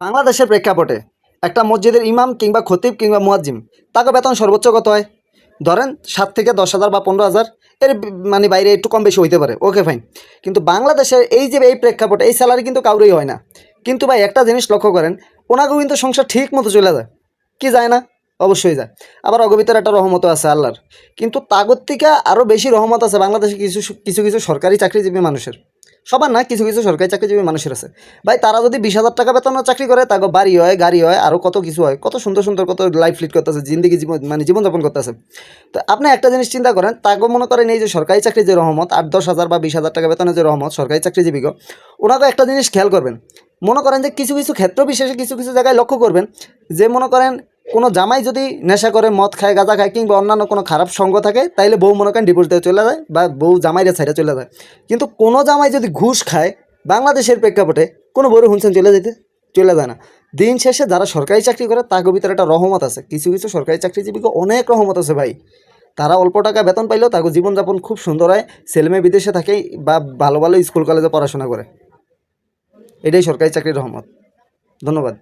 বাংলাদেশের প্রেক্ষাপটে একটা মসজিদের ইমাম কিংবা খতিব কিংবা মুয়াজ্জিম তাকে বেতন সর্বোচ্চ কত হয়? ধরেন 7 থেকে 10,000 বা 15,000, এর মানে বাইরে একটু কম বেশি হইতে পারে, ওকে ফাইন। কিন্তু বাংলাদেশের এই যে এই প্রেক্ষাপটে এই স্যালারি কিন্তু কাউরই হয় না। কিন্তু ভাই একটা জিনিস লক্ষ্য করেন, ওনাকেও কিন্তু সংসার ঠিক মতো চলে যায়, কি যায় না? অবশ্যই যায়। আবার অগবিতার একটা রহমতও আছে আল্লাহর। কিন্তু তাগত থেকে আরও বেশি রহমত আছে বাংলাদেশে কিছু কিছু কিছু সরকারি চাকরিজীবী মানুষের। সবার না, কিছু কিছু সরকারি চাকরিজীবী মানুষের আছে। ভাই তারা যদি 20,000 টাকা বেতনের চাকরি করে, তাকে বাড়ি হয়, গাড়ি হয়, আরও কত কিছু হয়, কত সুন্দর সুন্দর কত লাইফ লিড করতেছে, জিন্দগি জীবন মানে জীবনযাপন করতেছে। তো আপনি একটা জিনিস চিন্তা করেন, তাকে মনে করেন এই যে সরকারি চাকরির যে রহমত, 8-10 হাজার বা 20,000 টাকা বেতনের যে রহমত সরকারি চাকরিজীবীকে, ওনাকে একটা জিনিস খেয়াল করবেন। মনে করেন যে কিছু কিছু ক্ষেত্র বিশেষে কিছু কিছু জায়গায় লক্ষ্য করবেন যে মনে করেন কোনো জামাই যদি নেশা করে, মদ খায়, গাঁজা খায় কিংবা অন্যান্য কোনো খারাপ সঙ্গ থাকে, তাইলে বউ মনে করেন ডিভোর্স দিয়ে চলে যায় বা বউ জামাইরে ছাইড়ে চলে যায়। কিন্তু কোনো জামাই যদি ঘুষ খায়, বাংলাদেশের প্রেক্ষাপটে কোনো বড় হুনছেন চলে যায় না। দিন শেষে যারা সরকারি চাকরি করে তাকে ভিতরে একটা রহমত আছে, কিছু কিছু সরকারি চাকরিজীবীকে অনেক রহমত আছে ভাই। তারা অল্প টাকা বেতন পাইলেও তাকে জীবনযাপন খুব সুন্দর হয়, ছেলেমেয়ে বিদেশে থাকে বা ভালো ভালো স্কুল কলেজে পড়াশোনা করে। এটাই সরকারি চাকরির রহমত। ধন্যবাদ।